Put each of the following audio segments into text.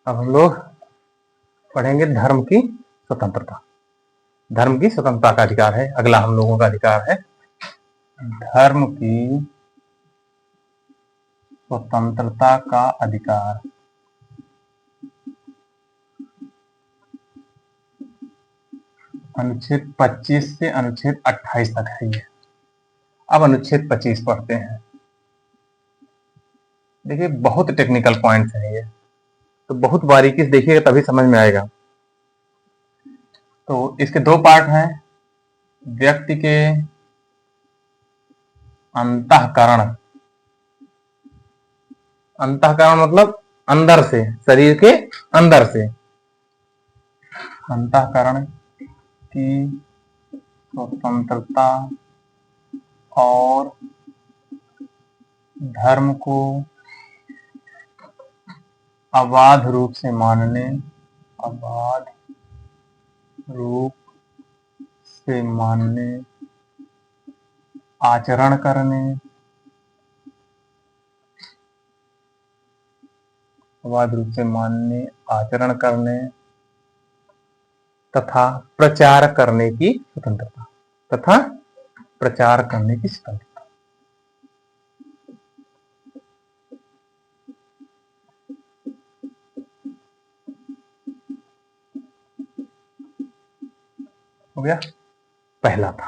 अब हम लोग पढ़ेंगे धर्म की स्वतंत्रता। धर्म की स्वतंत्रता का अधिकार है, अगला हम लोगों का अधिकार है धर्म की स्वतंत्रता का अधिकार। अनुच्छेद 25 से अनुच्छेद 28 तक है ये। अब अनुच्छेद 25 पढ़ते हैं। देखिए बहुत टेक्निकल पॉइंट्स हैं ये, तो बहुत बारीकी से देखिएगा तभी समझ में आएगा। तो इसके दो पार्ट हैं। व्यक्ति के अंतःकरण, अंतःकरण मतलब अंदर से, शरीर के अंदर से, अंतःकरण की स्वतंत्रता और धर्म को अबाध रूप से मानने, अबाध रूप से मानने, आचरण करने, अबाध रूप से मानने, आचरण करने तथा प्रचार करने की स्वतंत्रता, तथा प्रचार करने की स्वतंत्रता। हो गया, पहला था।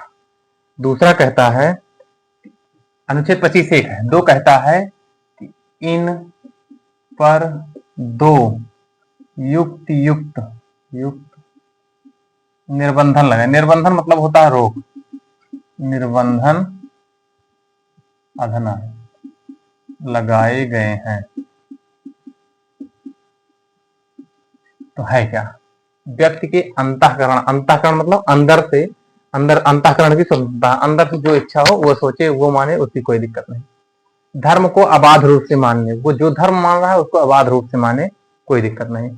दूसरा कहता है, अनुच्छेद 25(1) है, दो कहता है कि इन पर दो युक्त निर्बंधन लगे। निर्बंधन मतलब होता है रोक, निर्बंधन अधना लगाए गए हैं। तो है क्या? व्यक्ति के अंतःकरण, अंतःकरण मतलब अंदर से, अंदर अंतःकरण की स्वतंत्रता, अंदर से जो इच्छा हो वो सोचे, वो माने, उसकी कोई दिक्कत नहीं। धर्म को अबाध रूप से मानने, वो जो धर्म मान रहा है उसको अबाध रूप से माने, कोई दिक्कत नहीं।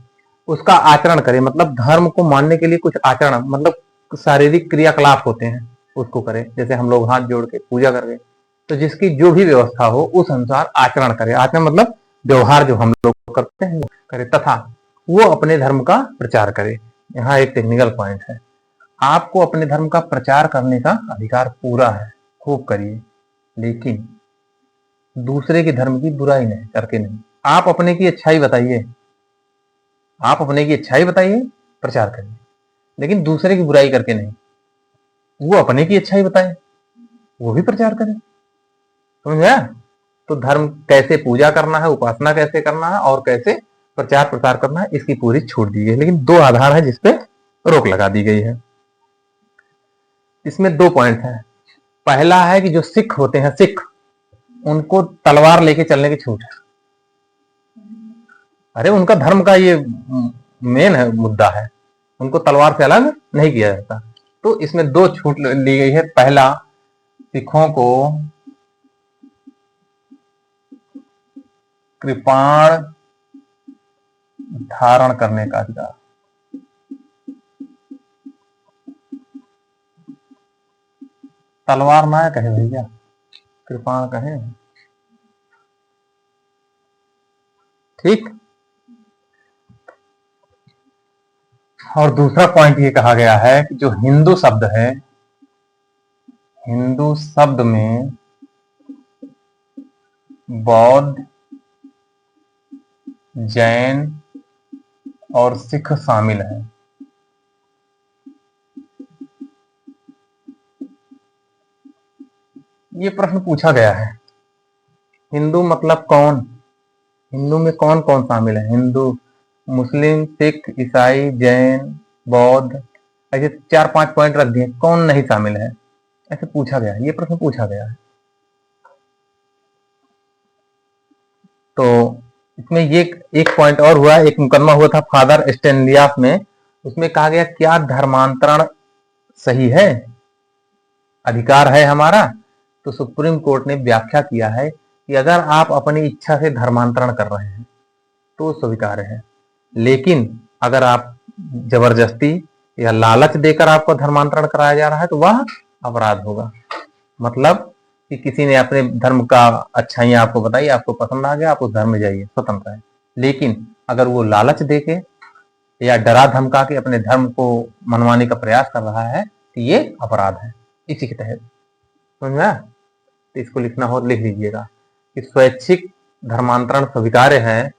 उसका आचरण करे, मतलब धर्म को मानने के लिए कुछ आचरण, मतलब शारीरिक क्रियाकलाप होते हैं, उसको करे। जैसे हम लोग हाथ जोड़ के पूजा कर रहे, तो जिसकी जो भी व्यवस्था हो उस अनुसार आचरण करे। आचरण मतलब व्यवहार जो हम लोग करते हैं करे, तथा वो अपने धर्म का प्रचार करे। यहाँ एक टेक्निकल पॉइंट है, आपको अपने धर्म का प्रचार करने का अधिकार पूरा है, खूब करिए, लेकिन दूसरे के धर्म की बुराई नहीं करके नहीं। आप अपने की अच्छाई बताइए, आप अपने की अच्छाई बताइए, प्रचार करिए, लेकिन दूसरे की बुराई करके नहीं। वो अपने की अच्छाई बताए, वो भी प्रचार करे। समझ गया? तो धर्म कैसे पूजा करना है, उपासना कैसे करना है और कैसे प्रचार प्रसार करना है, इसकी पूरी छूट दी गई, लेकिन दो आधार है जिसपे रोक लगा दी गई है। इसमें दो पॉइंट है। पहला है कि जो सिख होते हैं, सिख, उनको तलवार लेके चलने की छूट है। अरे उनका धर्म का ये मेन है, मुद्दा है, उनको तलवार से अलग नहीं किया जाता। तो इसमें दो छूट ली गई है। पहला, सिखों को कृपाण धारण करने का अधिकार। तलवार ना कहे भैया, कृपाण कहे, ठीक। और दूसरा पॉइंट ये कहा गया है कि जो हिंदू शब्द है, हिंदू शब्द में बौद्ध, जैन और सिख शामिल है। ये प्रश्न पूछा गया है। हिंदू मतलब कौन? हिंदू में कौन कौन शामिल है? हिंदू, मुस्लिम, सिख, ईसाई, जैन, बौद्ध, ऐसे 4-5 पॉइंट रख दिए, कौन नहीं शामिल है, ऐसे पूछा गया है, ये प्रश्न पूछा गया है। तो इसमें ये एक पॉइंट और हुआ, एक मुकदमा हुआ था फादर स्टेनलियास में, उसमें कहा गया क्या धर्मांतरण सही है, अधिकार है हमारा? तो सुप्रीम कोर्ट ने व्याख्या किया है कि अगर आप अपनी इच्छा से धर्मांतरण कर रहे हैं तो स्वीकार्य है, लेकिन अगर आप जबरदस्ती या लालच देकर आपको धर्मांतरण कराया जा रहा है तो वह अपराध होगा। मतलब कि किसी ने अपने धर्म का अच्छाइयां आपको बताई, आपको पसंद आ गया, आप उस धर्म में जाइए, स्वतंत्र है, लेकिन अगर वो लालच देके या डरा धमका के अपने धर्म को मनवाने का प्रयास कर रहा है तो ये अपराध है इसी के तहत। समझ में आया? तो इसको लिखना हो लिख लीजिएगा कि स्वैच्छिक धर्मांतरण स्वीकार्य है,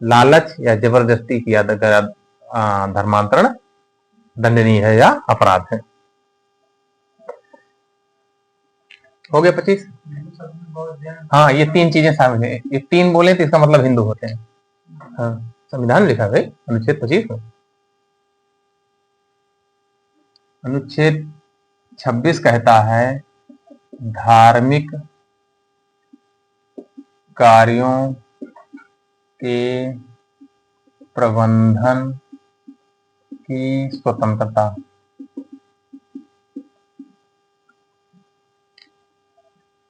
लालच या जबरदस्ती किया धर्मांतरण दंडनीय है या अपराध है। हो गया 25। हाँ, ये 3 चीजें शामिल है। ये 3 बोले तो इसका मतलब हिंदू होते हैं। हाँ, संविधान लिखा है अनुच्छेद 25 में। अनुच्छेद 26 कहता है धार्मिक कार्यों के प्रबंधन की स्वतंत्रता।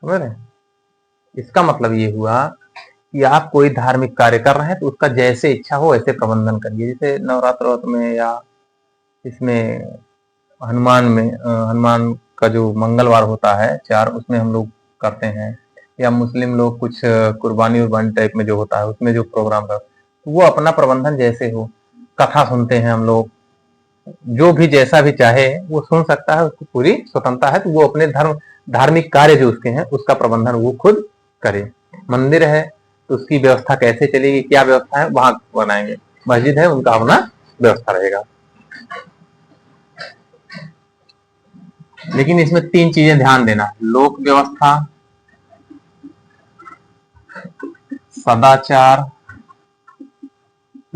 समझ रहे? इसका मतलब ये हुआ कि आप कोई धार्मिक कार्य कर रहे हैं तो उसका जैसे इच्छा हो वैसे प्रबंधन करिए। जैसे नवरात्र में या इसमें हनुमान का जो मंगलवार होता है 4, उसमें हम लोग करते हैं, या मुस्लिम लोग कुछ कुर्बानी उर्बानी टाइप में जो होता है उसमें जो प्रोग्राम करते हैं, वो अपना प्रबंधन जैसे हो। कथा सुनते हैं हम लोग, जो भी जैसा भी चाहे वो सुन सकता है, उसको पूरी स्वतंत्रता है। तो वो अपने धार्मिक कार्य जो उसके हैं उसका प्रबंधन वो खुद करे। मंदिर है तो उसकी व्यवस्था कैसे चलेगी, क्या व्यवस्था है वहां बनाएंगे। मस्जिद है उनका अपना व्यवस्था रहेगा। लेकिन इसमें 3 चीजें ध्यान देना, लोक व्यवस्था, सदाचार।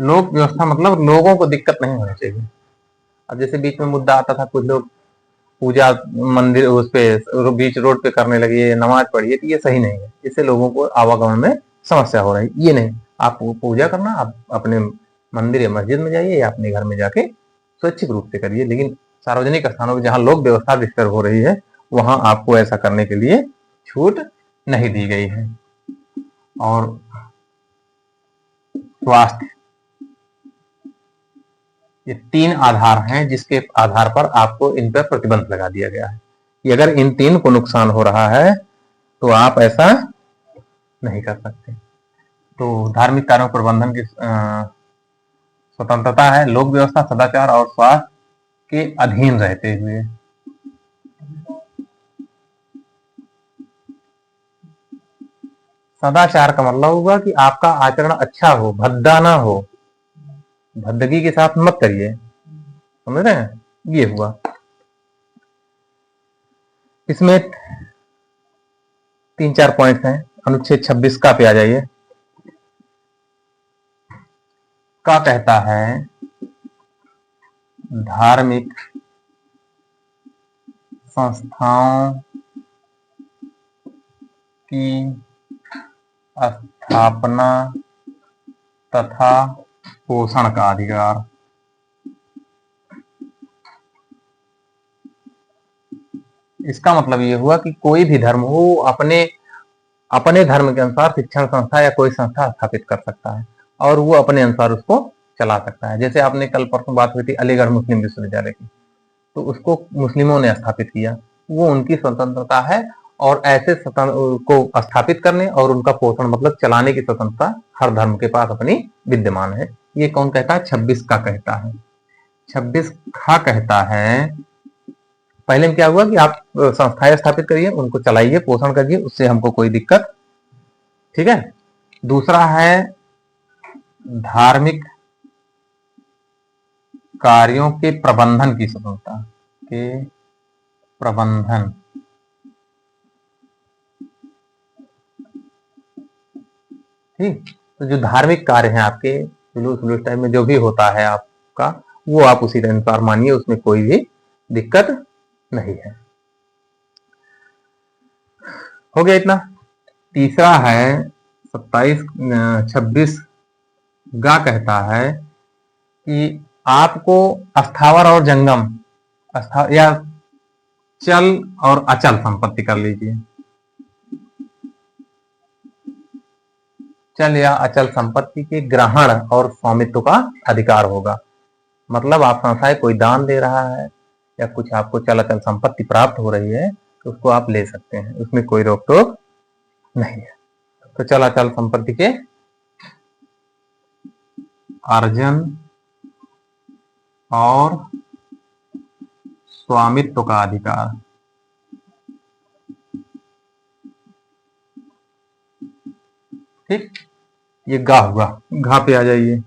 लोक व्यवस्था मतलब लोगों को दिक्कत नहीं होनी चाहिए। अब जैसे बीच में मुद्दा आता था, कुछ लोग पूजा मंदिर उस पे बीच रोड पे करने लगे, नमाज पढ़िए, तो ये सही नहीं है। इससे लोगों को आवागमन में समस्या हो रही है। ये नहीं, आप पूजा करना आप अपने मंदिर या मस्जिद में जाइए या अपने घर में जाके स्वैच्छिक रूप से करिए, लेकिन सार्वजनिक स्थानों पर जहां लोक व्यवस्था डिस्टर्ब हो रही है वहां आपको ऐसा करने के लिए छूट नहीं दी गई है। और स्वास्थ्य, ये 3 आधार हैं जिसके आधार पर आपको इन पर प्रतिबंध लगा दिया गया है कि अगर इन 3 को नुकसान हो रहा है तो आप ऐसा नहीं कर सकते। तो धार्मिक कार्यों प्रबंधन की स्वतंत्रता है, लोक व्यवस्था, सदाचार और स्वास्थ्य के अधीन रहते हुए। सदाचार का मतलब होगा कि आपका आचरण अच्छा हो, भद्दा ना हो, भद्दगी के साथ मत करिए। समझ रहे हैं? ये हुआ। इसमें 3-4 पॉइंट्स हैं। अनुच्छेद 26 का पे आ जाइए। का कहता है धार्मिक संस्थाओं की स्थापना तथा पोषण का अधिकार। इसका मतलब ये हुआ कि कोई भी धर्म हो अपने अपने धर्म के अनुसार शिक्षण संस्था या कोई संस्था स्थापित कर सकता है और वो अपने अनुसार उसको चला सकता है। जैसे आपने कल परसों बात हुई थी अलीगढ़ मुस्लिम विश्वविद्यालय की, तो उसको मुस्लिमों ने स्थापित किया, वो उनकी स्वतंत्रता है। और ऐसे को स्थापित करने और उनका पोषण मतलब चलाने की स्वतंत्रता हर धर्म के पास अपनी विद्यमान है। ये कौन कहता है? 26 का कहता है। 26 का कहता है पहले में क्या हुआ कि आप संस्थाएं स्थापित करिए, उनको चलाइए, पोषण करिए, उससे हमको कोई दिक्कत, ठीक है। दूसरा है धार्मिक कार्यों के प्रबंधन की स्वतंत्रता, के प्रबंधन। ठीक, तो जो धार्मिक कार्य हैं आपके जुलूस टाइम में जो भी होता है आपका, वो आप उसी अनुसार मानिए, उसमें कोई भी दिक्कत नहीं है। हो गया इतना। तीसरा है 26 गा कहता है कि आपको स्थावर और जंगम या चल और अचल संपत्ति कर लीजिए, चल या अचल संपत्ति के ग्रहण और स्वामित्व का अधिकार होगा। मतलब आप संस्थाएं कोई दान दे रहा है या कुछ आपको चल अचल संपत्ति प्राप्त हो रही है तो उसको आप ले सकते हैं, उसमें कोई रोक टोक नहीं है। तो चल अचल संपत्ति के अर्जन और स्वामित्व का अधिकार। ठीक, ये गा हुआ, घा पे आ जाइए।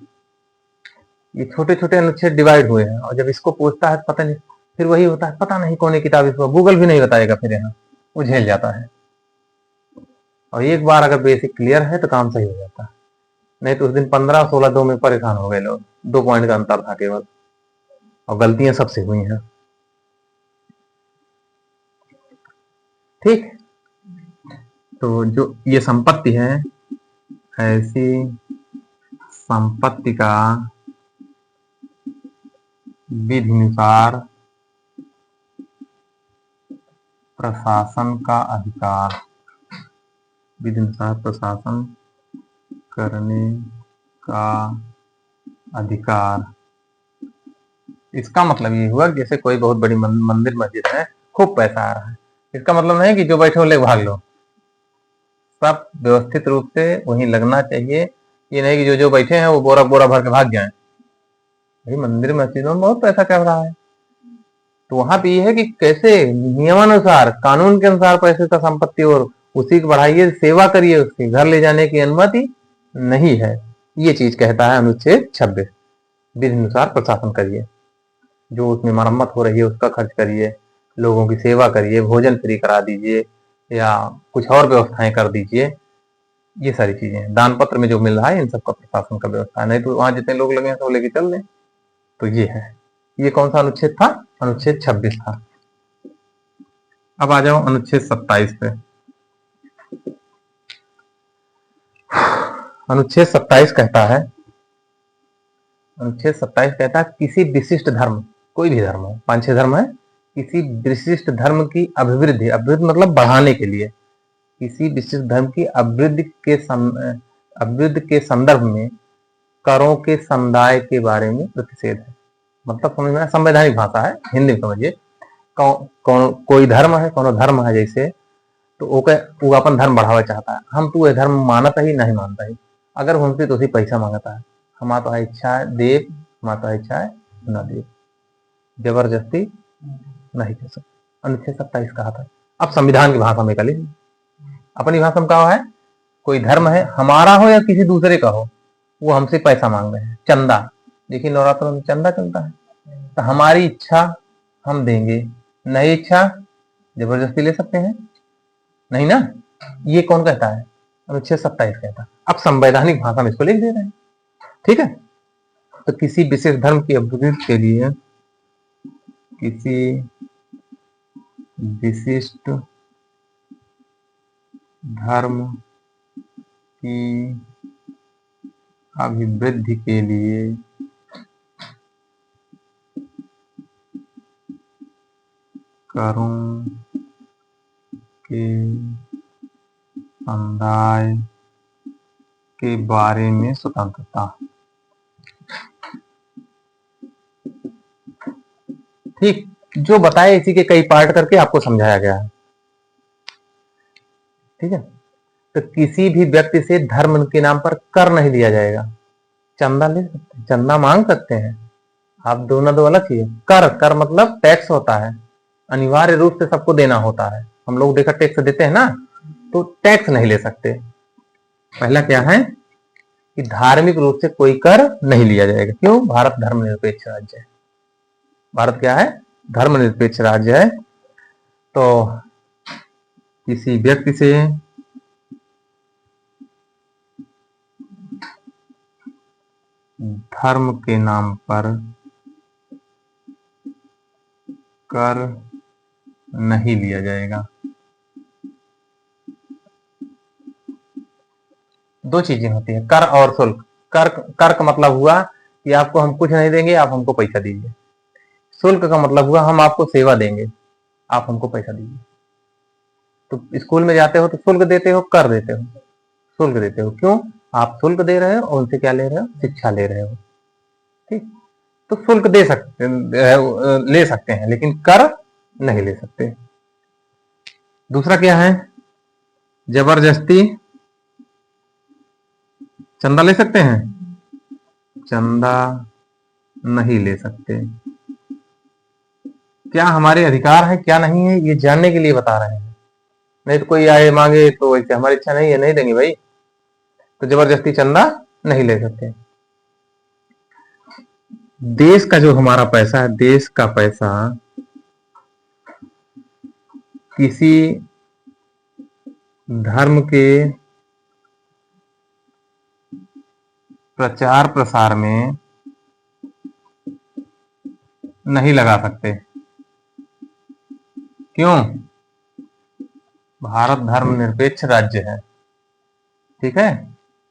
ये छोटे छोटे अनुच्छेद डिवाइड हुए हैं, और जब इसको पूछता है तो पता नहीं, फिर वही होता है, पता नहीं कौन सी किताब, इसको गूगल भी नहीं बताएगा, फिर यहाँ वो झेल जाता है। और एक बार अगर बेसिक क्लियर है तो काम सही हो जाता है, नहीं तो उस दिन 15-16 दो में परेशान हो गए लोग। 2 पॉइंट का अंतर था केवल, और गलतियां सबसे हुई हैं। ठीक, तो जो ये संपत्ति है, ऐसी संपत्ति का विधिनुसार प्रशासन का अधिकार, विधिनुसार प्रशासन करने का अधिकार। इसका मतलब ये हुआ जैसे कोई बहुत बड़ी मंदिर मस्जिद है, खूब पैसा आ रहा है, इसका मतलब नहीं कि जो बैठे हो ले भाग लो, सब व्यवस्थित रूप से वहीं लगना चाहिए। ये नहीं कि जो जो बैठे हैं वो बोरा बोरा भर के भाग जाएं। भाई मंदिर मस्जिदों में बहुत पैसा चल रहा है, तो वहां पे ये है कि कैसे नियमानुसार, कानून के अनुसार पैसे का संपत्ति, और उसी को बढ़ाइए, सेवा करिए, उसके घर ले जाने की अनुमति नहीं है। ये चीज कहता है अनुच्छेद 26, विधि अनुसार प्रशासन करिए, जो उसमें मरम्मत हो रही है उसका खर्च करिए, लोगों की सेवा करिए, भोजन फ्री करा दीजिए, या कुछ और व्यवस्थाएं कर दीजिए। ये सारी चीजें दान पत्र में जो मिल रहा है, इन सबका प्रशासन का व्यवस्था है, नहीं तो वहां जितने लोग लगे हैं सब लेके चल दें। तो ये है, ये कौन सा अनुच्छेद था? अनुच्छेद 26 था। अब आ जाओ अनुच्छेद 27 पे। अनुच्छेद 27 कहता है, अनुच्छेद 27 कहता है किसी विशिष्ट धर्म, कोई भी धर्म है, 5-6 धर्म है, किसी विशिष्ट धर्म की अभिवृद्धि, अभिवृद्धि मतलब बढ़ाने के लिए, किसी विशिष्ट धर्म की अभिवृद्धि के संदर्भ में करों के समुदाय के बारे में प्रतिषेध है। मतलब समझ में, संवैधानिक भाषा है, हिंदी में समझिए। कोई धर्म है, कोनो धर्म है जैसे, तो वो अपन धर्म बढ़ावा चाहता है, हम तो ये धर्म मानता ही नहीं मानता ही, अगर हमसे तो उसी पैसा मांगता है, हमारा इच्छा है देव, हमारा इच्छा है न देव, जबरदस्ती नहीं कर सकते। अनुच्छेद 27 कहा था। अब संविधान की भाषा में कर लीजिए, अपनी भाषा में कहा है, कोई धर्म है, हमारा हो या किसी दूसरे का हो, वो हमसे पैसा मांग रहे हैं, चंदा। देखिए नवरात्र में चंदा चलता है, तो हमारी इच्छा हम देंगे, नहीं इच्छा जबरदस्ती ले सकते हैं नहीं ना। ये कौन कहता है? अनुच्छेद 27 कहता है। अब संवैधानिक भाषा में इसको लिख दे रहे हैं, ठीक है। तो किसी विशेष धर्म की अभिवृद्धि के लिए किसी विशिष्ट धर्म की अभिवृद्धि के लिए करों के समुदाय के बारे में स्वतंत्रता। ठीक, जो बताए इसी के कई पार्ट करके आपको समझाया गया है, ठीक है। तो किसी भी व्यक्ति से धर्म के नाम पर कर नहीं लिया जाएगा। चंदा ले सकते हैं, चंदा मांग सकते हैं आप, दोनों दो अलग चीज। कर मतलब टैक्स होता है, अनिवार्य रूप से सबको देना होता है, हम लोग देखा टैक्स देते हैं ना, तो टैक्स नहीं ले सकते। पहला क्या है कि धार्मिक रूप से कोई कर नहीं लिया जाएगा। क्यों? भारत धर्मनिरपेक्ष राज्य है। भारत क्या है? धर्मनिरपेक्ष राज्य है। तो किसी व्यक्ति से धर्म के नाम पर कर नहीं लिया जाएगा। दो चीजें होती है, कर और शुल्क। कर का मतलब हुआ कि आपको हम कुछ नहीं देंगे, आप हमको पैसा दीजिए। शुल्क का मतलब हुआ हम आपको सेवा देंगे, आप हमको पैसा दीजिए। तो स्कूल में जाते हो तो शुल्क देते हो, कर देते हो, शुल्क देते हो। क्यों? आप शुल्क दे रहे हो और उनसे क्या ले रहे हो? शिक्षा ले रहे हो, ठीक। तो शुल्क दे सकते, ले सकते हैं, लेकिन कर नहीं ले सकते। दूसरा क्या है? जबरदस्ती चंदा ले सकते हैं, चंदा नहीं ले सकते। क्या हमारे अधिकार है क्या नहीं है ये जानने के लिए बता रहे हैं। नहीं तो कोई आए मांगे तो वैसे हमारी इच्छा नहीं है, नहीं देंगे भाई, तो जबरदस्ती चंदा नहीं ले सकते। देश का जो हमारा पैसा है, देश का पैसा किसी धर्म के प्रचार प्रसार में नहीं लगा सकते। क्यों? भारत धर्मनिरपेक्ष राज्य है, ठीक है,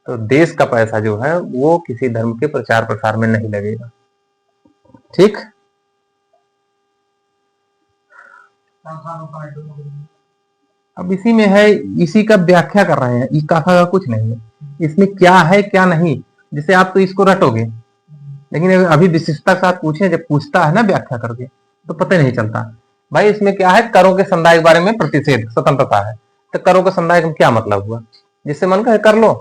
तो देश का पैसा जो है वो किसी धर्म के प्रचार प्रसार में नहीं लगेगा। ठीक, अब इसी में है, इसी का व्याख्या कर रहे हैं, इस कथा का कुछ नहीं है, इसमें क्या है क्या नहीं, जिसे आप तो इसको रटोगे, लेकिन अभी विशिष्टता के साथ पूछे, जब पूछता है ना व्याख्या करके तो पता नहीं चलता। भाई इसमें क्या है, करों के संदाय के बारे में प्रतिषेध, स्वतंत्रता है, तो करों के संदाय का क्या मतलब हुआ, जिससे मन का है कर लो,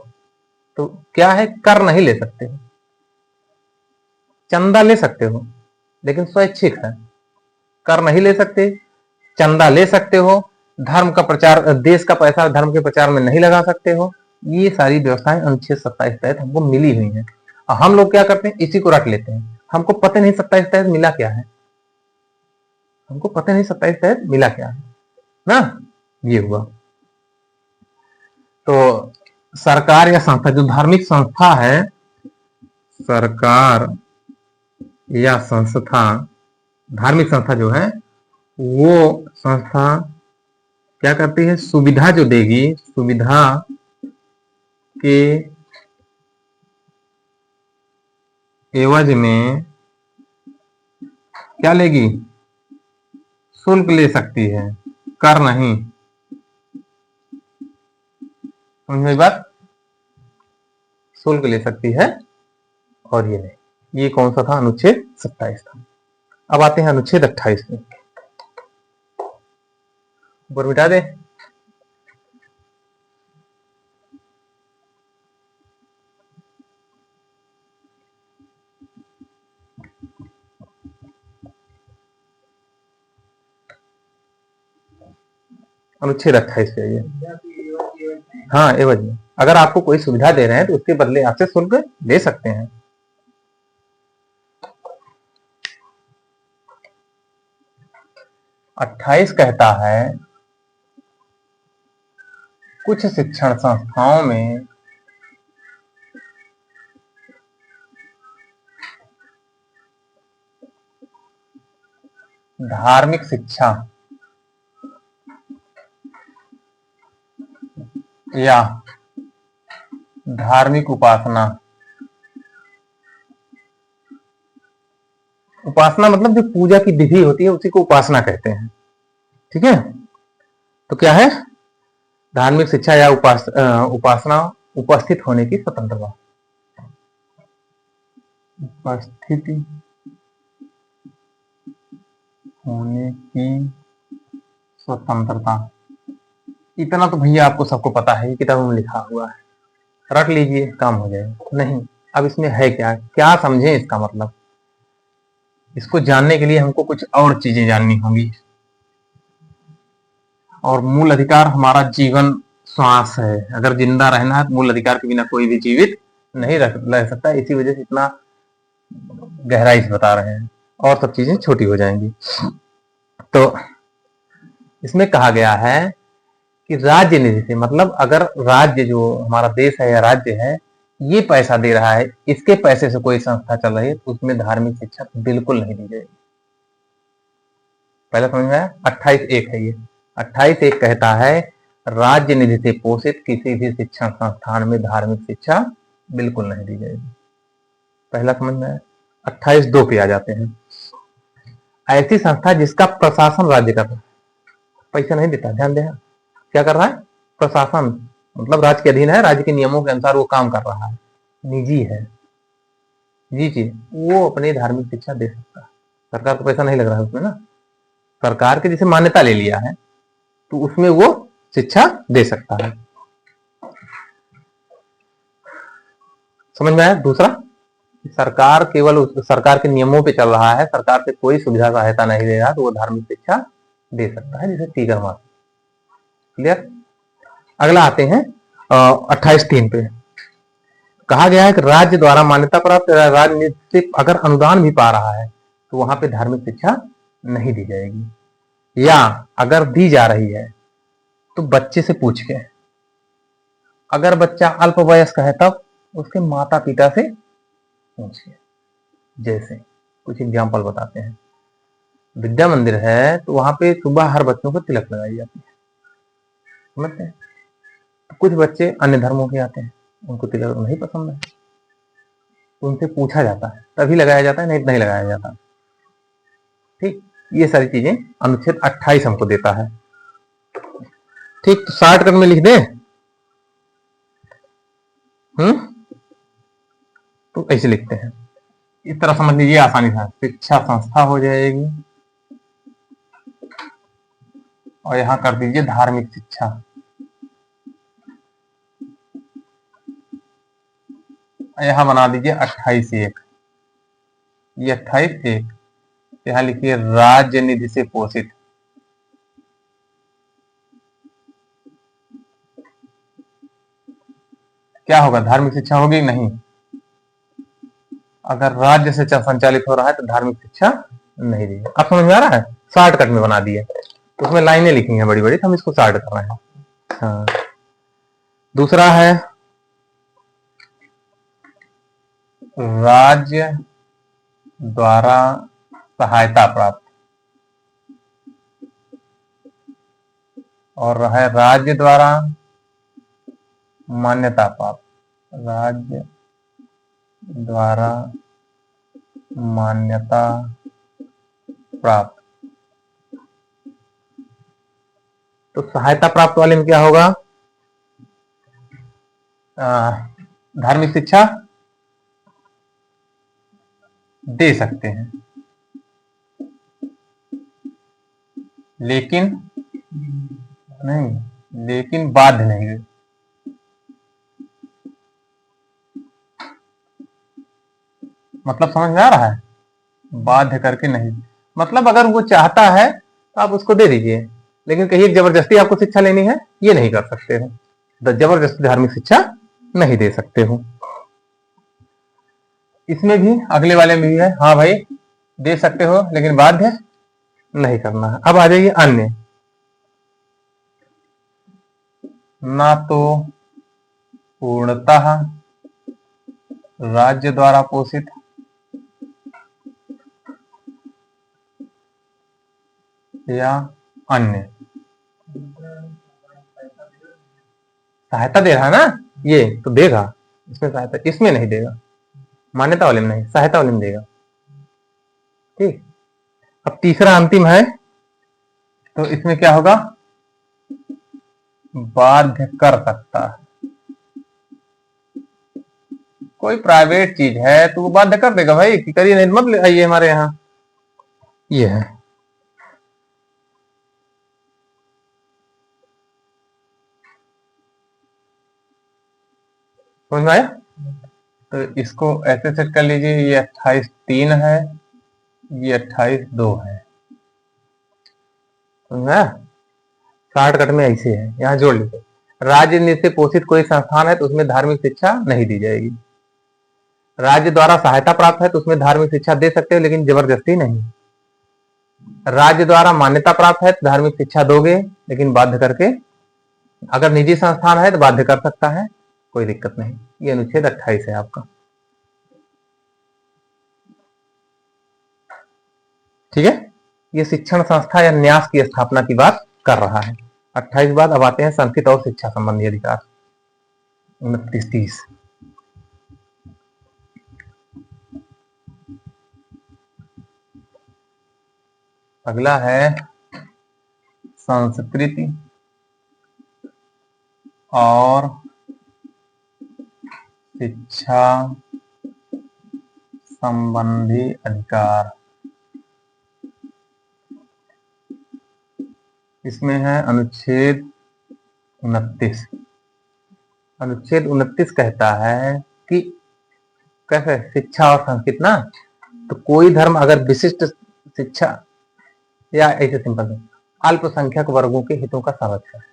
तो क्या है, कर नहीं ले सकते हो, चंदा ले सकते हो लेकिन स्वैच्छिक है, कर नहीं ले सकते, चंदा ले सकते हो, धर्म का प्रचार, देश का पैसा धर्म के प्रचार में नहीं लगा सकते हो। ये सारी व्यवस्थाएं अनुच्छेद 27 तहत हमको मिली हुई हैं, और हम लोग क्या करते हैं, इसी को रट लेते हैं, हमको पता नहीं 27 तहत मिला क्या है, हमको पता नहीं 27 तहत मिला क्या है ना, ये हुआ। तो सरकार या संस्था, जो धार्मिक संस्था है, सरकार या संस्था, धार्मिक संस्था जो है वो संस्था क्या करती है, सुविधा जो देगी, सुविधा के एवज में क्या लेगी, शुल्क ले सकती है, कर नहीं। समझ में बात, शुल्क ले सकती है और ये नहीं। ये कौन सा था, अनुच्छेद 27 था। अब आते हैं अनुच्छेद 28 में, ऊपर मिटा दे। अनुच्छेद 28 पे आइए। हाँ, एवज में अगर आपको कोई सुविधा दे रहे हैं तो उसके बदले आपसे शुल्क ले सकते हैं। अट्ठाईस कहता है कुछ शिक्षण संस्थाओं में धार्मिक शिक्षा या धार्मिक उपासना, उपासना मतलब जो पूजा की विधि होती है उसी को उपासना कहते हैं, ठीक है। तो क्या है, धार्मिक शिक्षा या उपासना उपस्थित होने की स्वतंत्रता, उपस्थिति होने की स्वतंत्रता। इतना तो भैया आपको सबको पता है, किताबों में लिखा हुआ है, रट लीजिए काम हो जाएगा। नहीं, अब इसमें है क्या, क्या समझें इसका मतलब, इसको जानने के लिए हमको कुछ और चीजें जाननी होंगी। और मूल अधिकार हमारा जीवन श्वास है, अगर जिंदा रहना है तो मूल अधिकार के बिना कोई भी जीवित नहीं रह सकता, इसी वजह से इतना गहराई से बता रहे हैं, और सब चीजें छोटी हो जाएंगी। तो इसमें कहा गया है कि राज्य निधि से, मतलब अगर राज्य जो हमारा देश है या राज्य है ये पैसा दे रहा है, इसके पैसे से कोई संस्था चल रही है तो उसमें धार्मिक शिक्षा बिल्कुल नहीं दी जाएगी। पहले समझ में आया, 28(1) है ये। 28(1) कहता है राज्य निधि से पोषित किसी भी शिक्षण संस्थान में धार्मिक शिक्षा बिल्कुल नहीं दी जाएगी। पहला समझ में आया। 28(2) पे आ जाते हैं, ऐसी संस्था जिसका प्रशासन राज्य का पैसा नहीं देता, ध्यान देना, क्या कर रहा है, प्रशासन मतलब राज्य के अधीन है, राज्य के नियमों के अनुसार वो काम कर रहा है, निजी है, जी, वो अपनी धार्मिक शिक्षा दे सकता है, सरकार को पैसा नहीं लग रहा है उसमें ना, सरकार के जैसे मान्यता ले लिया है तो उसमें वो शिक्षा दे सकता है। समझ में आया। दूसरा, सरकार केवल सरकार के नियमों पे चल रहा है, सरकार से कोई सुविधा सहायता नहीं दे रहा, तो वो धार्मिक शिक्षा दे सकता है, जैसे टीगर मार। क्लियर। अगला आते हैं 28(3) पे। कहा गया है कि राज्य द्वारा मान्यता प्राप्त राजनीतिक अगर अनुदान भी पा रहा है तो वहां पे धार्मिक शिक्षा नहीं दी जाएगी, या अगर दी जा रही है तो बच्चे से पूछ के। अगर बच्चा अल्पवयस्क है तब उसके माता पिता से पूछ के। जैसे कुछ एग्जाम्पल बताते हैं। विद्या मंदिर है तो वहां पे सुबह हर बच्चों को तिलक लगाई जाती है, समझते हैं। तो कुछ बच्चे अन्य धर्मों के आते हैं, उनको तिलक नहीं पसंद है, तो उनसे पूछा जाता है, तभी लगाया जाता है, नहीं नहीं लगाया जाता। ठीक, ये सारी चीजें अनुच्छेद 28 हमको देता है। ठीक, तो शॉर्टकट में लिख दे। तो ऐसे लिखते हैं, इस तरह समझ लीजिए, आसानी से शिक्षा संस्था हो जाएगी, और यहां कर दीजिए धार्मिक शिक्षा। यहां बना दीजिए 28(1), ये 28(1। यहां लिखिए राज्य निधि से पोषित। क्या होगा, धार्मिक शिक्षा होगी नहीं। अगर राज्य से संचालित हो रहा है तो धार्मिक शिक्षा नहीं दी। आप समझ में आ रहा है, शॉर्टकट में बना दिए। तो उसमें लाइनें लिखी हैं बड़ी बड़ी, तो हम इसको शॉर्ट कर रहे हैं। हाँ, दूसरा है राज्य द्वारा सहायता प्राप्त, और है राज्य द्वारा मान्यता प्राप्त। राज्य द्वारा मान्यता प्राप्त। तो सहायता प्राप्त वाले में क्या होगा, धार्मिक शिक्षा दे सकते हैं, लेकिन नहीं, लेकिन बाध्य नहीं। मतलब समझ में आ रहा है, बाध्य करके नहीं। मतलब अगर वो चाहता है तो आप उसको दे दीजिए, लेकिन कहीं जबरदस्ती आपको शिक्षा लेनी है, ये नहीं कर सकते हो। जबरदस्ती धार्मिक शिक्षा नहीं दे सकते हो। इसमें भी अगले वाले में भी है, हाँ भाई दे सकते हो लेकिन बाध्य नहीं करना है। अब आ जाइए अन्य। ना तो पूर्णतः राज्य द्वारा पोषित, या अन्य। सहायता दे रहा है ना, ये तो देगा, इसमें सहायता, इसमें नहीं देगा, मान्यता वाले में नहीं, सहायता वाले में देगा। ठीक, अब तीसरा अंतिम है, तो इसमें क्या होगा, बाध्य कर सकता है। कोई प्राइवेट चीज है तो वो बाध्य कर देगा भाई कि करिए, नहीं मत आइए हमारे यहाँ। ये है, समझ में आया। तो इसको ऐसे सेट कर लीजिए, ये 28(3) है, ये 28(2) है। समझ में आया, शॉर्टकट में ऐसे है, यहाँ जोड़ लीजिए। राज्य निधि से पोषित कोई संस्थान है तो उसमें धार्मिक शिक्षा नहीं दी जाएगी। राज्य द्वारा सहायता प्राप्त है तो उसमें धार्मिक शिक्षा दे सकते हो, लेकिन जबरदस्ती नहीं। राज्य द्वारा मान्यता प्राप्त है तो धार्मिक शिक्षा दोगे, लेकिन बाध्य करके। अगर निजी संस्थान है तो बाध्य कर सकता है, कोई दिक्कत नहीं। ये अनुच्छेद 28 है आपका। ठीक है, ये शिक्षण संस्था या न्यास की स्थापना की बात कर रहा है। 28 बाद अब आते हैं संस्कृत और शिक्षा संबंधी अधिकार, 29-30। अगला है संस्कृति और शिक्षा संबंधी अधिकार। इसमें है अनुच्छेद 29। अनुच्छेद 29 कहता है कि कैसे शिक्षा और संस्कृति ना, तो कोई धर्म अगर विशिष्ट शिक्षा या ऐसे सिंपल है अल्पसंख्यक वर्गों के हितों का संरक्षण है।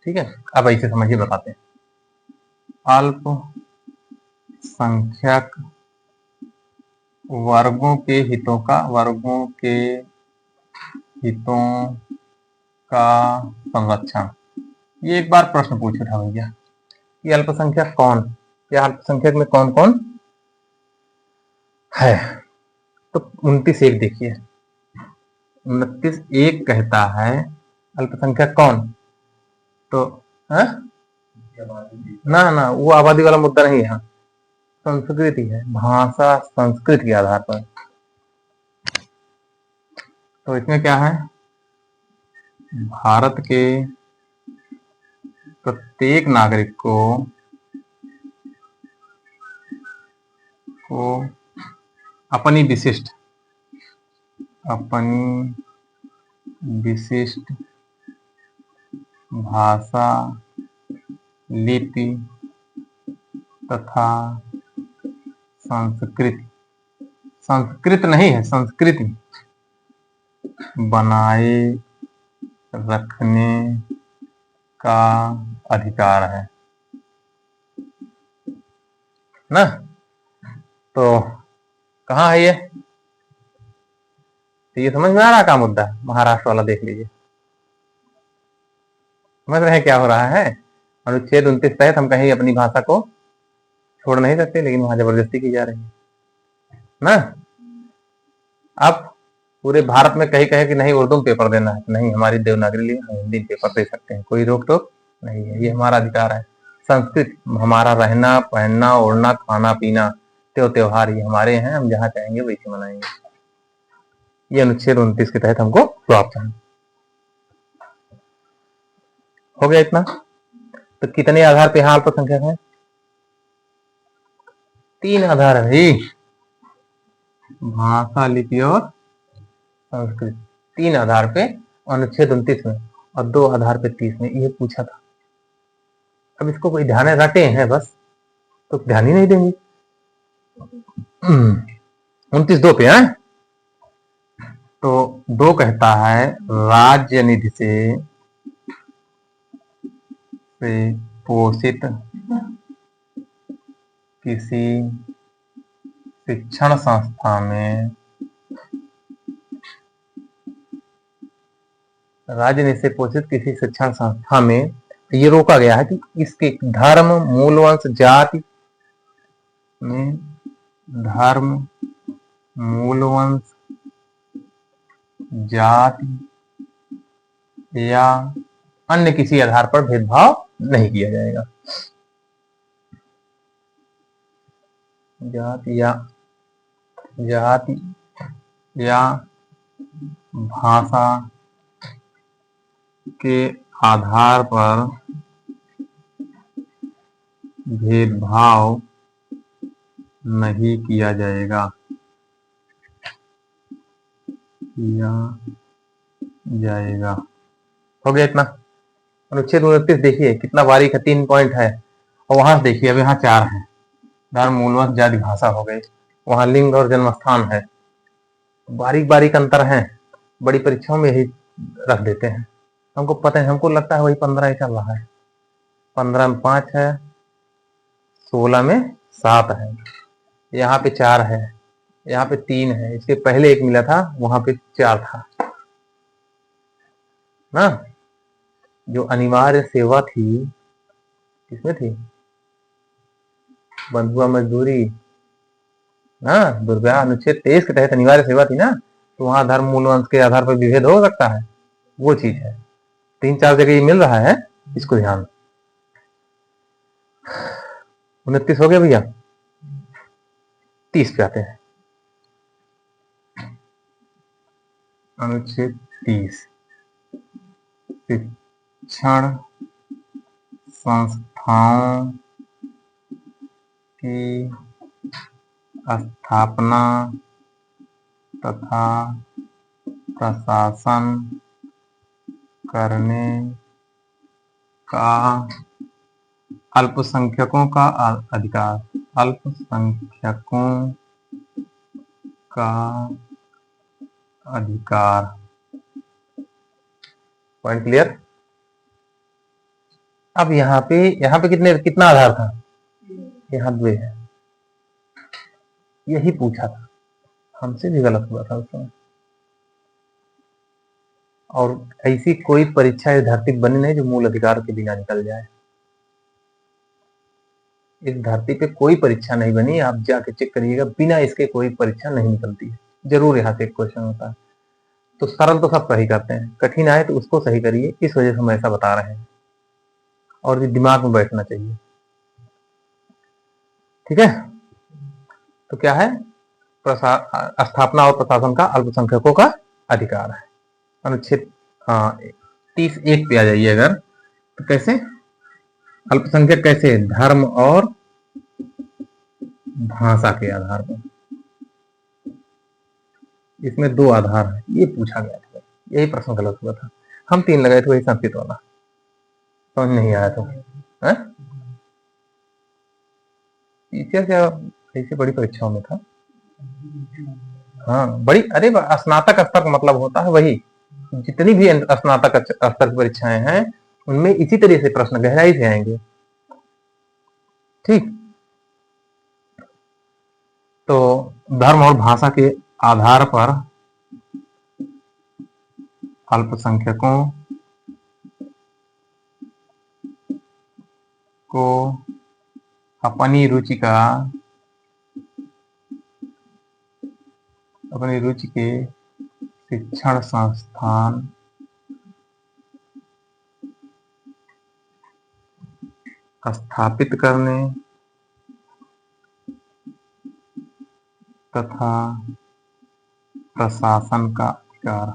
ठीक है, अब ऐसे समझिए बताते हैं। अल्पसंख्यक वर्गों के हितों का संरक्षण। ये एक बार प्रश्न पूछा था भैया, ये अल्पसंख्यक कौन, या अल्पसंख्यक में कौन कौन है? तो 29(1) देखिए, 29(1) कहता है अल्पसंख्यक कौन, तो है ना ना, वो आबादी वाला मुद्दा नहीं है, संस्कृति है, भाषा संस्कृति के आधार पर। तो इसमें क्या है, भारत के प्रत्येक नागरिक को अपनी विशिष्ट भाषा, लिपि तथा संस्कृत नहीं है, संस्कृति बनाए रखने का अधिकार है ना। तो कहाँ है ये? तो ये समझ में आ रहा का मुद्दा? महाराष्ट्र वाला देख लीजिए, समझ रहे हैं क्या हो रहा है? अनुच्छेद 29 तहत हम कहीं अपनी भाषा को छोड़ नहीं सकते, लेकिन वहां जबरदस्ती की जा रही है ना। अब पूरे भारत में कहीं कहे कि नहीं उर्दू में पेपर देना है, नहीं हमारी देवनागरी लिए हम हिंदी पेपर दे सकते हैं, कोई रोक टोक नहीं है, ये हमारा अधिकार है। संस्कृत हमारा रहना पहनना ओढ़ना खाना पीना त्योहार ये हमारे हैं, हम जहाँ चाहेंगे वैसे मनाएंगे। ये अनुच्छेद 29 के तहत हमको प्राप्त है। हो गया इतना? तो कितने आधार पे यहाँ अल्पसंख्यक है? 3 आधार है भाई, भाषा लिपि और संस्कृत, 3 आधार पे अनुच्छेद 29 में और 2 आधार पे 30 में ये पूछा था। अब इसको कोई ध्यान रटे हैं बस, तो ध्यान ही नहीं देंगे। 29(2) पे है। तो 2 कहता है राज्य निधि से पोषित किसी शिक्षण संस्था में, राज्य निधि से पोषित किसी शिक्षण संस्था में ये रोका गया है कि इसके धर्म मूलवंश जाति में धर्म मूलवंश जाति या अन्य किसी आधार पर भेदभाव नहीं किया जाएगा। जाति या भाषा के आधार पर भेदभाव नहीं किया जाएगा। हो गया इतना? अनुच्छेद 29 देखिए कितना बारीक है, 3 पॉइंट है, और वहां से देखिए अब यहाँ 4 है। धर्म मूलवंश जाति भाषा हो गई, वहां लिंग और जन्म स्थान है, बारीक बारीक अंतर है, बड़ी परीक्षाओं में यही रख देते हैं। हमको पता है, हमको लगता है वही 15 ही चल रहा है, 15 में 5 है, 16 में 7 है, यहाँ पे 4 है, यहाँ पे 3 है, इसके पहले 1 मिला था, वहां पे 4 था ना। जो अनिवार्य सेवा थी किसमें थी? बंधुआ मजदूरी ना, दुर्व्यवहार अनुच्छेद 23 के तहत अनिवार्य सेवा थी ना, तो वहां धर्म मूलवंश के आधार पर विभेद हो सकता है, वो चीज है। 3-4 जगह ये मिल रहा है, इसको ध्यान। 29 हो गया भैया, 30 पे आते हैं। अनुच्छेद 30 शिक्षण संस्थाओं की स्थापना तथा प्रशासन करने का अल्पसंख्यकों का अधिकार। अल्पसंख्यकों का अधिकार। Point clear. अब यहाँ पे कितना आधार था, यहाँ 2 है, यही पूछा था, हमसे भी गलत हुआ था उस समय। और ऐसी कोई परीक्षा इस धरती बनी नहीं जो मूल अधिकार के बिना निकल जाए। इस धरती पे कोई परीक्षा नहीं बनी, आप जाके चेक करिएगा, बिना इसके कोई परीक्षा नहीं निकलती है। जरूर यहाँ से एक क्वेश्चन होता है। तो सरल तो सब सही करते हैं, कठिन आए तो उसको सही करिए, इस वजह से हम ऐसा बता रहे हैं, और ये दिमाग में बैठना चाहिए। ठीक है, तो क्या है, स्थापना और प्रशासन का अल्पसंख्यकों का अधिकार है। अनुच्छेद 30(1) पे आ जाइए अगर, तो कैसे अल्पसंख्यक कैसे, धर्म और भाषा के आधार पर। इसमें 2 आधार है, ये पूछा गया था, यही प्रश्न गलत हुआ था। हम 3 लगाए थे, वही संस्कृत वाला समझ नहीं आया तो है? टीचर क्या ऐसी बड़ी परीक्षाओं में था। हाँ बड़ी, अरे स्नातक स्तर का मतलब होता है वही, जितनी भी स्नातक स्तर की परीक्षाएं हैं उनमें इसी तरह से प्रश्न गहराई से आएंगे। ठीक, तो धर्म और भाषा के आधार पर अल्पसंख्यकों को अपनी रुचि के शिक्षण संस्थान स्थापित करने तथा प्रशासन का अधिकार।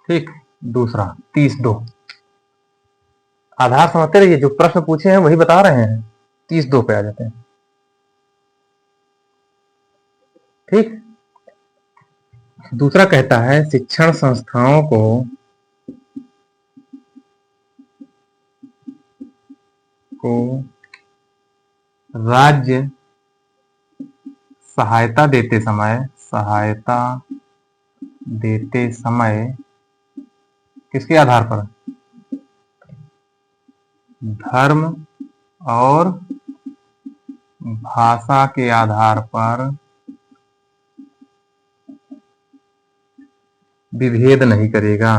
ठीक, दूसरा 30(2) आधार समझते रहिए, जो प्रश्न पूछे हैं वही बता रहे हैं, 30(2) पे आ जाते हैं। ठीक, दूसरा कहता है शिक्षण संस्थाओं को राज्य सहायता देते समय किसके आधार पर, धर्म और भाषा के आधार पर विभेद नहीं करेगा।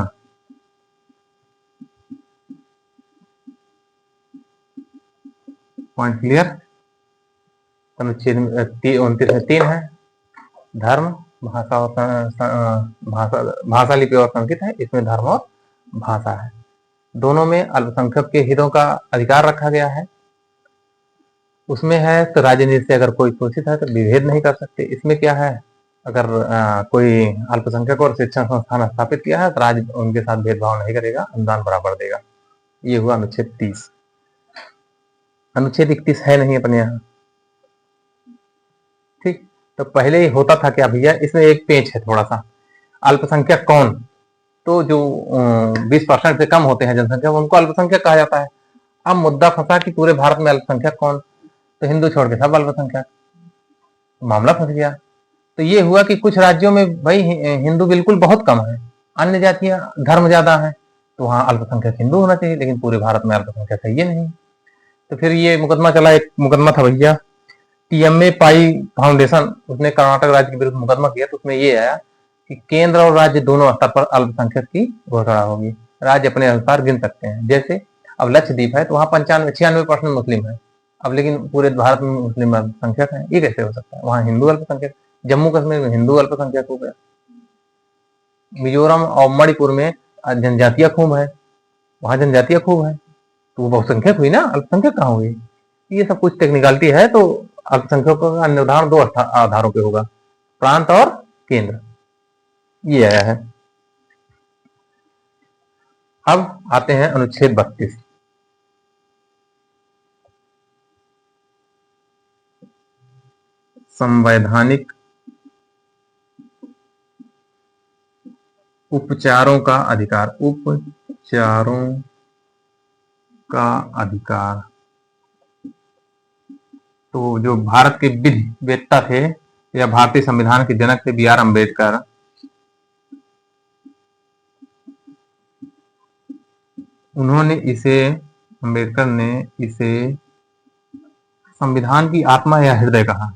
Point clear. अनुच्छेद 29 में 3 है, धर्म, भाषा और भाषा लिपि और संस्कृत है, इसमें धर्म और भाषा है। दोनों में अल्पसंख्यक के हितों का अधिकार रखा गया है। उसमें है तो राजनीति से अगर कोई शोषित है तो विभेद नहीं कर सकते। इसमें क्या है, अगर कोई अल्पसंख्यक और शिक्षण संस्थान स्थापित किया है तो राज्य उनके साथ भेदभाव नहीं करेगा, अनुदान बराबर देगा। ये हुआ अनुच्छेद 30। अनुच्छेद 31 है नहीं अपने यहाँ। ठीक, तो पहले ही होता था क्या भैया, इसमें एक पेच है थोड़ा सा। अल्पसंख्यक कौन, तो जो 20% से कम होते हैं जनसंख्या, उनको अल्पसंख्यक कहा जाता है। अब मुद्दा फंसा कि पूरे भारत में अल्पसंख्यक कौन, तो हिंदू छोड़ के सब अल्पसंख्यक, मामला फंस गया। तो ये हुआ कि कुछ राज्यों में भाई हिंदू बिल्कुल बहुत कम है, अन्य जातियां धर्म ज्यादा है, तो वहां अल्पसंख्यक हिंदू होना चाहिए, लेकिन पूरे भारत में अल्पसंख्यक है ये नहीं। तो फिर ये मुकदमा चला, एक मुकदमा था भैया, टीएमए पाई फाउंडेशन, उसने कर्नाटक राज्य के विरुद्ध मुकदमा किया। तो उसमें ये आया कि केंद्र और राज्य दोनों स्तर पर अल्पसंख्यक की घोषणा होगी, राज्य अपने अनुसार गिन सकते हैं। जैसे अब लक्षद्वीप है तो वहां 95-96% मुस्लिम है, अब लेकिन पूरे भारत में मुस्लिम अल्पसंख्यक है, ये कैसे हो सकता है, वहां हिंदू अल्पसंख्यक। जम्मू कश्मीर में हिंदू अल्पसंख्यक हो गया, मिजोरम और मणिपुर में जनजातीय खूब है, वहां जनजातीय खूब है, तो वो बहुसंख्यक हुई ना, अल्पसंख्यक कहाँ हुई। ये सब कुछ टेक्निकलिटी है। तो अल्पसंख्यकों का निर्धारण 2 आधारों पे होगा, प्रांत और केंद्र, ये आया है। अब आते हैं अनुच्छेद 32। संवैधानिक उपचारों का अधिकार, उपचारों का अधिकार। तो जो भारत के विधि वेत्ता थे या भारतीय संविधान के जनक थे B.R. अम्बेडकर, उन्होंने इसे, अम्बेडकर ने इसे संविधान की आत्मा या हृदय कहा।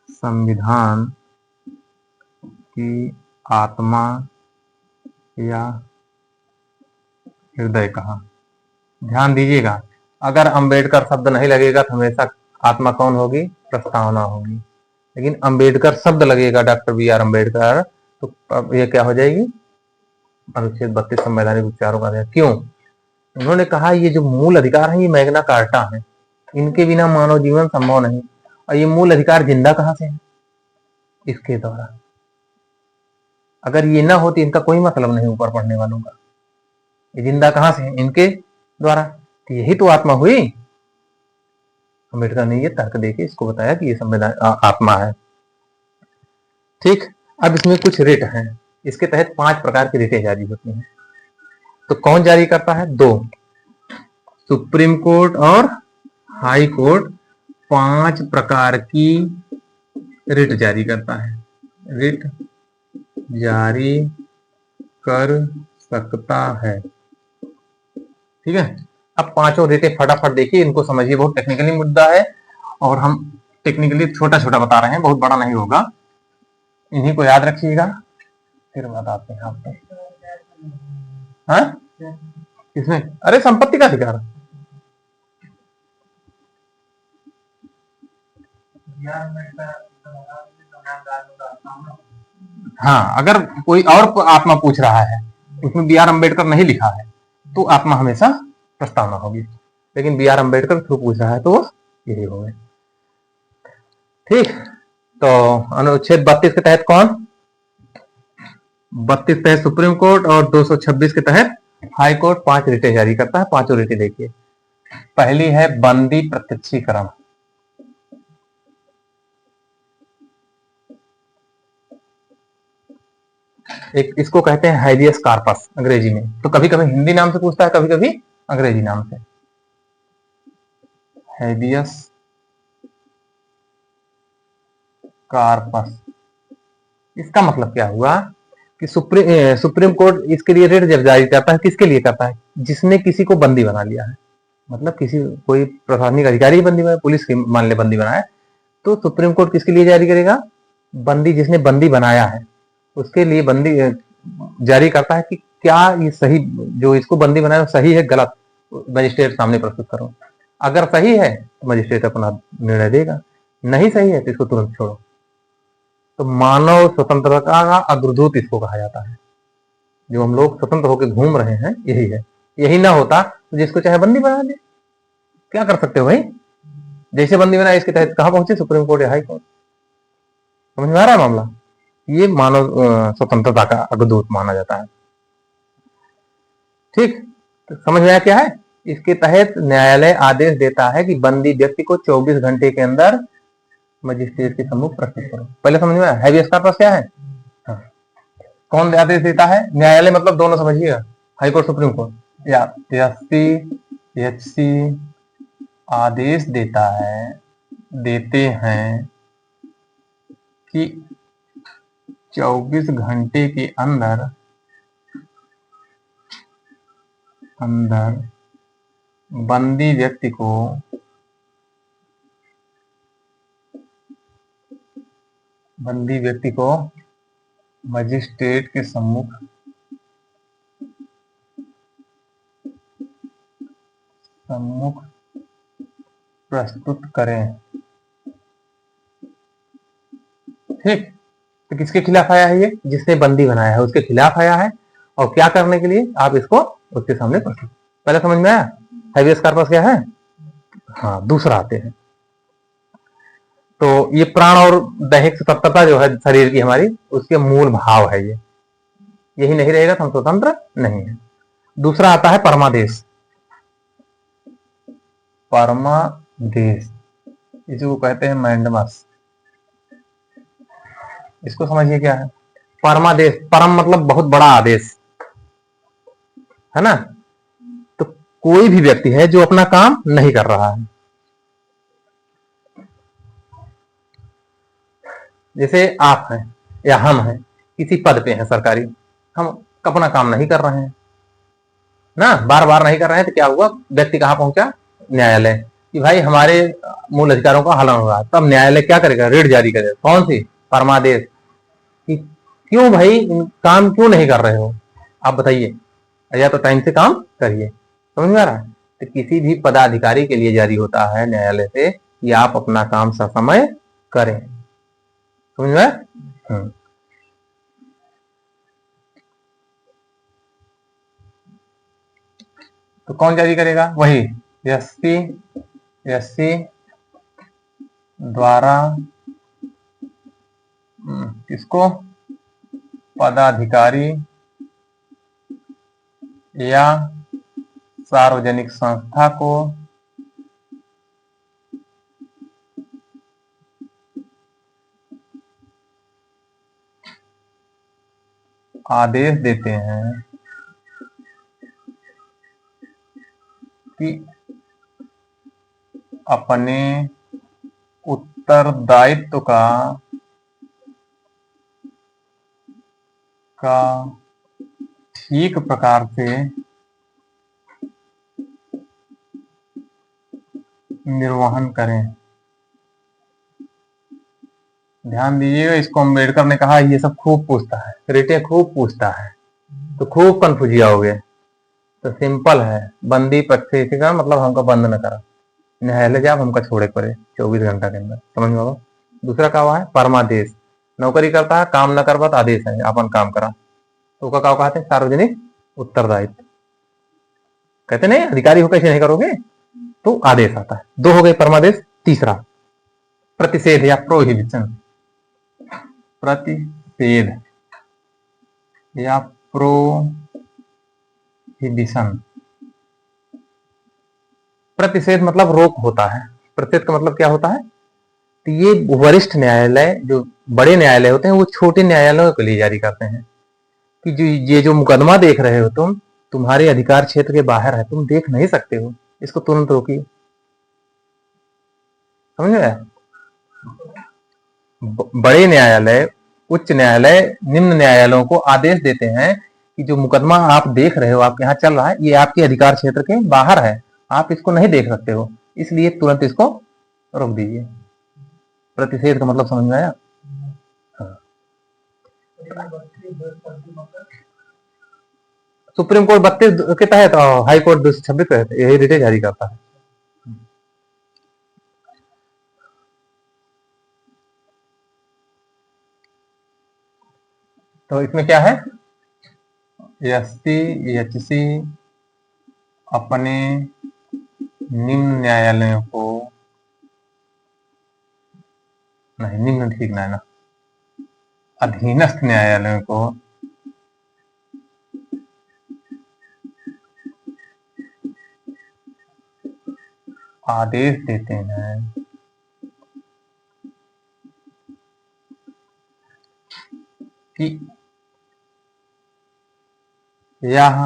संविधान की आत्मा या हृदय कहा। ध्यान दीजिएगा, अगर अंबेडकर शब्द नहीं लगेगा तो हमेशा आत्मा कौन होगी? प्रस्तावना होगी। लेकिन अंबेडकर शब्द लगेगा, डॉक्टर B.R. अम्बेडकर, तो ये क्या हो जाएगी? अनुच्छेद 32 संवैधानिक उपचारों का अधिकार। क्यों? उन्होंने कहा ये जो मूल अधिकार है ये मैग्ना कार्टा है, इनके बिना मानव जीवन संभव नहीं। और ये मूल अधिकार जिंदा कहां से है? इसके द्वारा। अगर ये ना हो तो इनका कोई मतलब नहीं ऊपर पढ़ने वालों का। ये जिंदा कहां से है? इनके द्वारा। तो यही तो आत्मा हुई। अम्बेडकर ने ये तर्क देके इसको बताया कि ये संविधान आत्मा है। ठीक, अब इसमें कुछ रिट हैं। इसके तहत 5 प्रकार की रिटें जारी होती हैं। तो कौन जारी करता है? 2, सुप्रीम कोर्ट और हाई कोर्ट 5 प्रकार की रिट जारी करता है। रिट जारी कर सकता है। ठीक है, अब 5 रिटें फटाफट देखिए, इनको समझिए। बहुत टेक्निकली मुद्दा है और हम टेक्निकली छोटा छोटा बता रहे हैं, बहुत बड़ा नहीं होगा। इन्हीं को याद रखिएगा, फिर बताते हैं आपको। हाँ, किसमें? अरे संपत्ति का अधिकार। हाँ, अगर कोई और आत्मा पूछ रहा है, उसमें B.R. अम्बेडकर नहीं लिखा है, तो आत्मा हमेशा प्रस्तावना होगी। लेकिन B.R. अम्बेडकर थ्रू पूछ रहा है तो यही होगा। ठीक, तो अनुच्छेद 32 के तहत कौन? 32 के तहत सुप्रीम कोर्ट और 226 के तहत हाई कोर्ट 5 रिटें जारी करता है। 5 रिटें देखिए। पहली है बंदी प्रत्यक्षीकरण। एक इसको कहते हैं हैबियस कार्पस अंग्रेजी में। तो कभी कभी हिंदी नाम से पूछता है, कभी कभी अंग्रेजी नाम से। हैबियस कार्पस, इसका मतलब क्या हुआ कि सुप्रीम कोर्ट इसके लिए रिट जब जारी करता है, किसके लिए करता है? जिसने किसी को बंदी बना लिया है। मतलब किसी कोई प्रशासनिक अधिकारी बंदी बनाए, पुलिस की मान ले बंदी बनाए, तो सुप्रीम कोर्ट किसके लिए जारी करेगा? बंदी, जिसने बंदी बनाया है उसके लिए बंदी जारी करता है कि क्या ये सही, जो इसको बंदी बनाया सही है गलत, मजिस्ट्रेट सामने प्रस्तुत करो। अगर सही है तो मजिस्ट्रेट अपना निर्णय देगा, नहीं सही है तो इसको तुरंत छोड़ो। तो मानव स्वतंत्रता का अग्रदूत इसको कहा जाता है। जो हम लोग स्वतंत्र होकर घूम रहे हैं यही है। यही ना होता तो जिसको चाहे बंदी बना दे, क्या कर सकते हो भाई? जैसे बंदी बनाए, इसके तहत कहां पहुंचे? सुप्रीम कोर्ट या हाई कोर्ट। समझ में आ रहा है मामला? ये मानव स्वतंत्रता का अग्रदूत माना जाता है। ठीक, तो समझ में आया क्या है? इसके तहत न्यायालय आदेश देता है कि बंदी व्यक्ति को 24 घंटे के अंदर मजिस्ट्रेट के सम्मुख प्रस्तुत करो। पहले समझ में आया हैबियस कॉर्पस क्या है? हाँ। कौन आदेश देता है? न्यायालय, मतलब दोनों समझिएगा, हाई कोर्ट सुप्रीम कोर्ट या एचसी आदेश देते हैं कि 24 घंटे के अंदर बंदी व्यक्ति को मजिस्ट्रेट के सम्मुख प्रस्तुत करें। ठीक, तो किसके खिलाफ आया है? ये जिसने बंदी बनाया है उसके खिलाफ आया है। और क्या करने के लिए? आप इसको उसके सामने प्रस्तुत। पहले समझ में आया हैबियस कॉर्पस क्या है? हाँ, दूसरा आते हैं। तो ये प्राण और दैहिक स्वतंत्रता जो है शरीर की हमारी, उसके मूल भाव है ये। यही नहीं रहेगा तो हम स्वतंत्र नहीं है। दूसरा आता है परमादेश। परमादेश, इसको कहते हैं मैंडमस। इसको समझिए क्या है परमादेश। परम मतलब बहुत बड़ा आदेश है ना। तो कोई भी व्यक्ति है जो अपना काम नहीं कर रहा है। जैसे आप हैं या हम हैं, किसी पद पे हैं सरकारी, हम अपना काम नहीं कर रहे हैं ना, बार बार नहीं कर रहे हैं, तो क्या हुआ, व्यक्ति कहां पहुंचा, न्यायालय, कि भाई हमारे मूल अधिकारों का हनन हो रहा है। तब न्यायालय क्या करेगा, रेड जारी करेगा, कौन सी, परमादेश, कि क्यों भाई काम क्यों नहीं कर रहे हो, आप बताइए, या तो टाइम से काम करिए। समझ में आ रहा है? तो किसी भी पदाधिकारी के लिए जारी होता है न्यायालय से कि आप अपना काम ससमय करें। समझ में आया? तो कौन जारी करेगा, वही एसपी, एससी द्वारा किसको, पदाधिकारी या सार्वजनिक संस्था को आदेश देते हैं कि अपने उत्तरदायित्व का ठीक प्रकार से निर्वहन करें। ध्यान दीजिएगा, इसको अम्बेडकर ने कहा ये सब खूब पूछता है, रिटें खूब पूछता है, तो खूब कंफ्यूजिया हो गए। तो सिंपल है, बंदी पक्षी का मतलब हमको बंद न करा, न्यायालय जाब हमका छोड़े पड़े 24 घंटा के अंदर। समझ में आवा? दूसरा का हुआ है परमादेश, नौकरी करता है, काम न करबा तो आदेश है अपन काम करा, तो का कहते हैं सार्वजनिक उत्तरदायित्व। कहते नहीं अधिकारी हो कैसे नहीं करोगे, तो आदेश आता है। दो हो गए परमादेश। तीसरा प्रतिषेध या प्रोहिबिशन, प्रतिषेध या प्रोहिबिशन। प्रतिषेध मतलब रोक होता है, प्रतिषेध का मतलब क्या होता है, तो ये वरिष्ठ न्यायालय, जो बड़े न्यायालय होते हैं, वो छोटे न्यायालयों के लिए जारी करते हैं कि जो ये जो मुकदमा देख रहे हो तुम, तुम्हारे अधिकार क्षेत्र के बाहर है, तुम देख नहीं सकते हो, इसको तुरंत रोकिए। समझ में? बड़े न्यायालय, उच्च न्यायालय, निम्न न्यायालयों को आदेश देते हैं कि जो मुकदमा आप देख रहे हो, आपके यहाँ चल रहा है, ये आपके अधिकार क्षेत्र के बाहर है, आप इसको नहीं देख सकते हो, इसलिए तुरंत इसको रोक दीजिए। प्रतिषेध का मतलब समझ में आया? हाँ। सुप्रीम कोर्ट 32 के तहत, हाई कोर्ट 226 के तहत यही रिटे जारी करता है। तो इसमें क्या है, एसपी एचसी अपने निम्न न्यायालयों को, नहीं निम्न ठीक ना है ना, अधीनस्थ न्यायालयों को आदेश देते हैं कि यह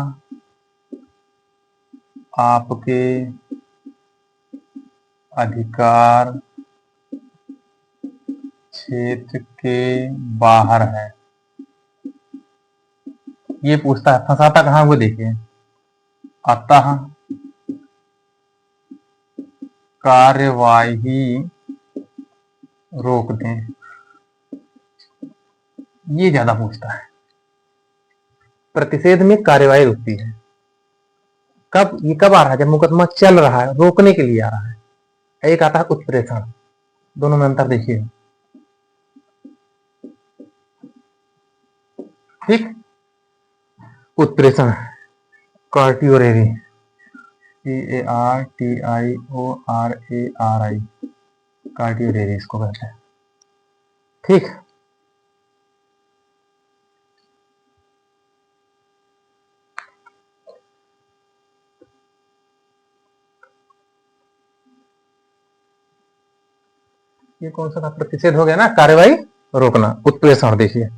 आपके अधिकार क्षेत्र के बाहर है। ये पूछता है, फंसाता कहां, वो देखिए, अतः कार्यवाही रोक दें, ये ज्यादा पूछता है। प्रतिषेध में कार्यवाही रुकती है, कब, ये कब आ रहा है, जब मुकदमा चल रहा है, रोकने के लिए आ रहा है। एक आता है उत्प्रेषण, दोनों में अंतर देखिए। ठीक, उत्प्रेषण, कार्टियोरेरी, CARTIORARI, कार्टियोरेरी इसको कहते हैं। ठीक, ये कौन सा था, प्रतिषेध हो गया ना, कार्यवाही रोकना। उत्प्रेषण देखिए,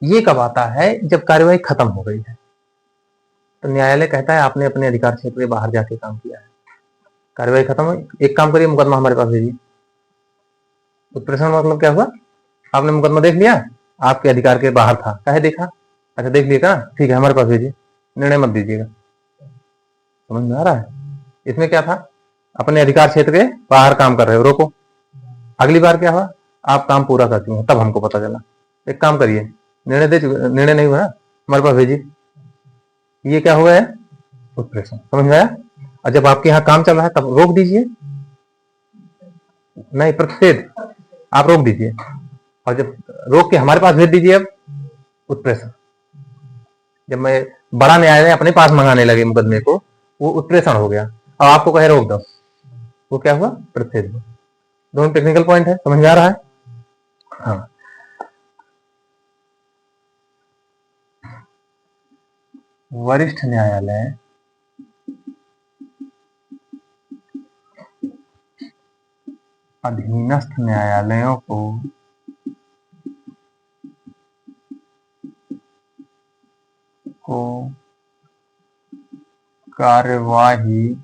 ये कब आता है, जब कार्यवाही खत्म हो गई है, तो न्यायालय कहता है आपने अपने अधिकार क्षेत्र के बाहर जाके काम किया है, कार्यवाही खत्म हुई, एक काम करिए मुकदमा हमारे पास भेजिए। उत्प्रेषण मतलब क्या हुआ, आपने मुकदमा देख लिया, आपके अधिकार के बाहर था, कहे देखा, अच्छा देख लिया, ठीक है हमारे पास भेजिए, निर्णय मत दीजिएगा। समझ में आ रहा है? इसमें क्या था, अपने अधिकार क्षेत्र के बाहर काम कर रहे हो, रोको। अगली बार क्या हुआ, आप काम पूरा कर चुके हैं, तब हमको पता चला, एक काम करिए, निर्णय दे चुके, निर्णय नहीं हुआ हमारे पास भेजिए, ये क्या हुआ है, उत्प्रेषण। समझ में आया? और जब आपके यहाँ काम चल रहा है तब रोक दीजिए, नहीं प्रतिषेध, आप रोक दीजिए, और जब रोक के हमारे पास भेज दीजिए, अब उत्प्रेषण। जब मैं बड़ा न्यायालय अपने पास मंगाने लगे मुकदमे को, वो उत्प्रेषण हो गया, और आपको कहे रोक दो, वो क्या हुआ, प्रतिषेध हुआ। दोनों टेक्निकल पॉइंट है, समझ में आ रहा है? हाँ। वरिष्ठ न्यायालय अधीनस्थ न्यायालयों को कार्यवाही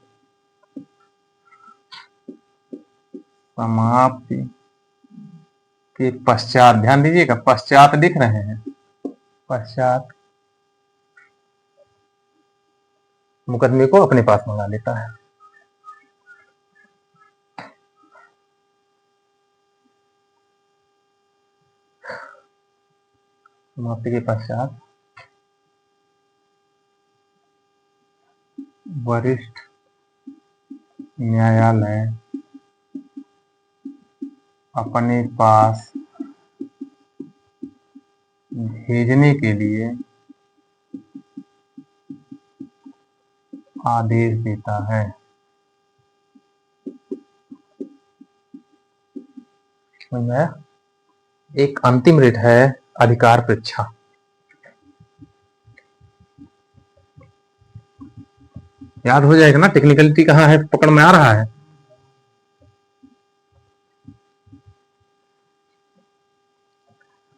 समाप्ति के पश्चात, ध्यान दीजिएगा पश्चात दिख रहे हैं, पश्चात मुकदमे को अपने पास मंगा लेता है। समाप्ति के पश्चात वरिष्ठ न्यायालय अपने पास भेजने के लिए आदेश देता है। एक अंतिम रिट है अधिकार परीक्षा। याद हो जाएगा ना, टेक्निकलिटी कहाँ है, पकड़ में आ रहा है।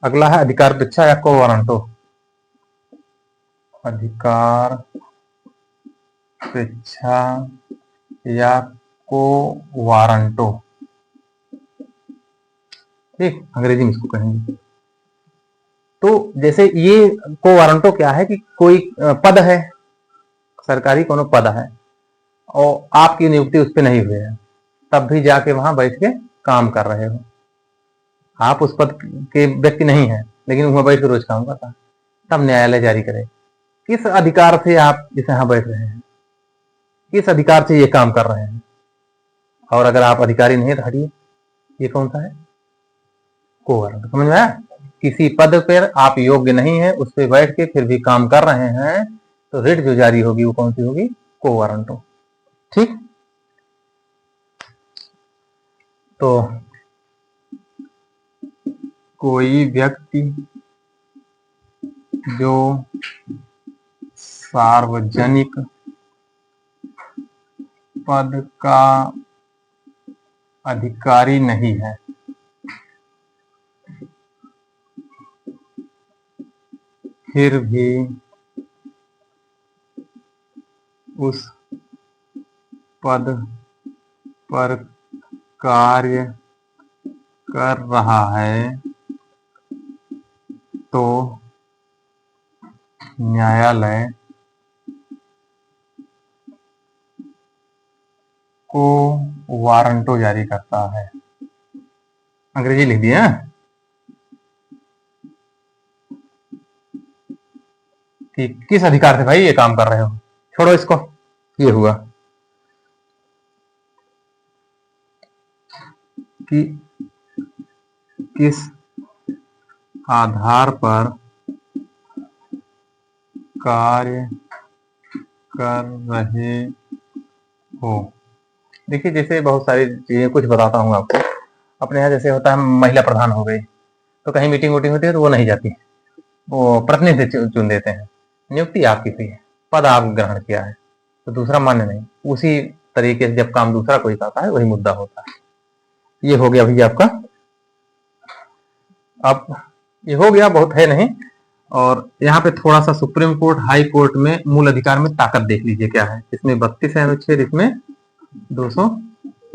अगला है अधिकार परीक्षा या को वारंटो। अधिकार परीक्षा या को वारंटो, ठीक, अंग्रेजी में इसको कहेंगे। तो जैसे ये को वारंटो क्या है कि कोई पद है, सरकारी कोनो पद है, और आपकी नियुक्ति उस पर नहीं हुई है, तब भी जाके वहां बैठ के काम कर रहे हो, आप उस पद के व्यक्ति नहीं है, लेकिन वहां बैठ के रोज काम करता है, तब न्यायालय जारी करे किस अधिकार से आप इस यहाँ बैठ रहे हैं, किस अधिकार से ये काम कर रहे हैं। और अगर आप अधिकारी नहीं है तो हटिए, ये कौन सा है, को वारंट। समझ में आया? किसी पद पर आप योग्य नहीं है, उस पर बैठ के फिर भी काम कर रहे हैं, तो रिट जो जारी होगी वो कौन सी होगी, को वारंटो। ठीक, तो कोई व्यक्ति जो सार्वजनिक पद का अधिकारी नहीं है, फिर भी उस पद पर कार्य कर रहा है, तो न्यायालय को वारंटो जारी करता है। अंग्रेजी लिख दिया, कि किस अधिकार से भाई ये काम कर रहे हो, छोड़ो इसको, ये हुआ कि किस आधार पर कार्य कर रहे हो। देखिए जैसे बहुत सारी चीजें कुछ बताता हूँ आपको। अपने यहाँ जैसे होता है महिला प्रधान हो गई, तो कहीं मीटिंग वोटिंग होती है तो वो नहीं जाती, वो प्रतिनिधि चुन देते हैं, नियुक्ति आपकी थी, पद आप ग्रहण किया है, तो दूसरा मान्य नहीं। उसी तरीके से जब काम दूसरा कोई करता है वही मुद्दा होता है। ये हो गया भैया आपका, अब ये हो गया, बहुत है नहीं। और यहाँ पे थोड़ा सा सुप्रीम कोर्ट हाई कोर्ट में मूल अधिकार में ताकत देख लीजिए क्या है। इसमें 32 है अनुच्छेद, इसमें 200,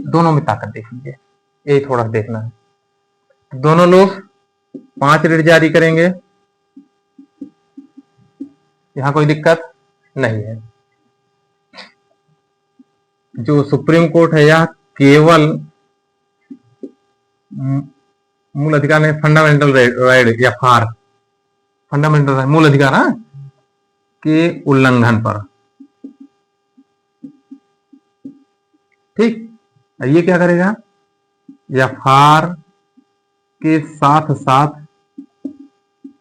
दोनों में ताकत देख लीजिए, यही थोड़ा देखना है। दोनों लोग 5 रिट जारी करेंगे, यहाँ कोई दिक्कत नहीं है। जो सुप्रीम कोर्ट है यह केवल मूल अधिकार में फंडामेंटल राइट या फार फंडामेंटल मूल अधिकार के उल्लंघन पर, ठीक। ये क्या करेगा, या फार के साथ साथ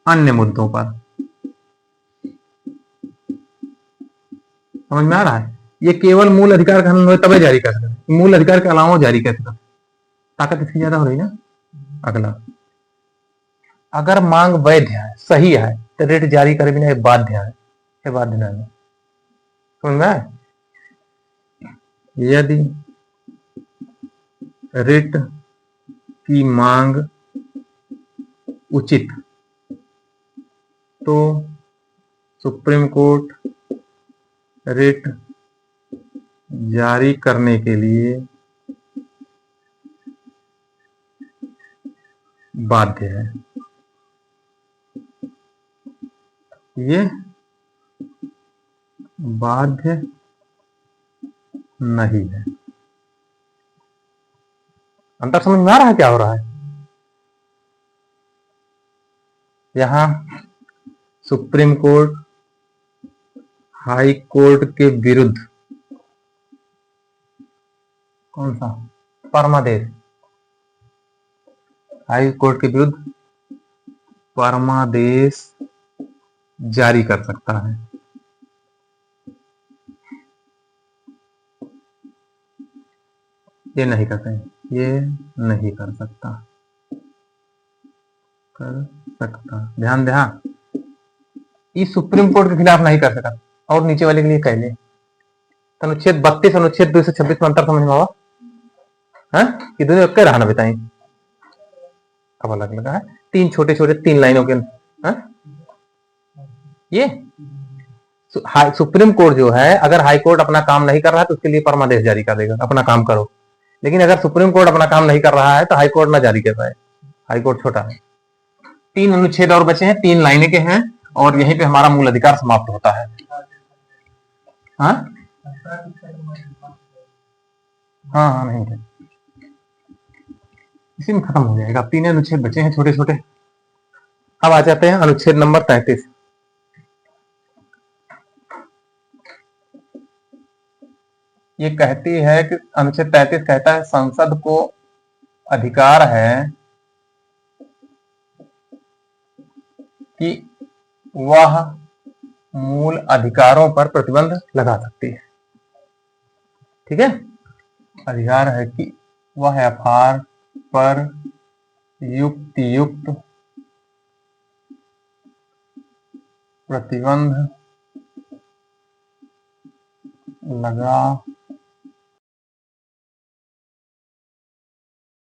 अन्य मुद्दों पर। समझ में आ रहा है? ये केवल मूल अधिकार का हनन तभी जारी कर सकते, मूल अधिकार के अलावा जारी कर सकते, ताकत इसकी ज्यादा हो रही ना। अगला, अगर मांग वैध है, सही है, तो रिट जारी करे बिना बाध्य है, बाध्य नहीं। समझ में आए? यदि रिट की मांग उचित तो सुप्रीम कोर्ट रिट जारी करने के लिए बाध्य है। ये बाध्य नहीं है। अंतर समझ में आ रहा है क्या हो रहा है? यहां सुप्रीम कोर्ट हाई कोर्ट के विरुद्ध कौन सा परमादेश, हाई कोर्ट के विरुद्ध परमादेश जारी कर सकता है। ये नहीं करते, ये नहीं कर सकता, कर सकता, ध्यान ध्यान, इस सुप्रीम कोर्ट के खिलाफ नहीं कर सकता। और नीचे वाले के लिए कह ले, अनुच्छेद 32 अनुच्छेद 226 में अंतर समझ में आवा है कि दोनों एक रहा ना बताई, अब अलग लगा है। 3 छोटे छोटे 3 लाइनों के ये सुप्रीम कोर्ट जो है, अगर हाई कोर्ट अपना काम नहीं कर रहा है तो उसके लिए परमादेश जारी कर देगा, अपना काम करो। लेकिन अगर सुप्रीम कोर्ट अपना काम नहीं कर रहा है तो हाई कोर्ट ना जारी कर रहा है, हाई कोर्ट छोटा है। 3 अनुच्छेद और बचे हैं, 3 लाइनें के हैं, और यहीं पे हमारा मूल अधिकार समाप्त होता है। हाँ हाँ हाँ, नहीं है, इसी में खत्म हो जाएगा। 3 अनुच्छेद बचे हैं छोटे छोटे। अब आ जाते हैं अनुच्छेद नंबर 33। ये कहती है कि अनुच्छेद 33 कहता है संसद को अधिकार है कि वह मूल अधिकारों पर प्रतिबंध लगा सकती है। ठीक है, अधिकार है कि वह एफआर पर युक्त प्रतिबंध लगा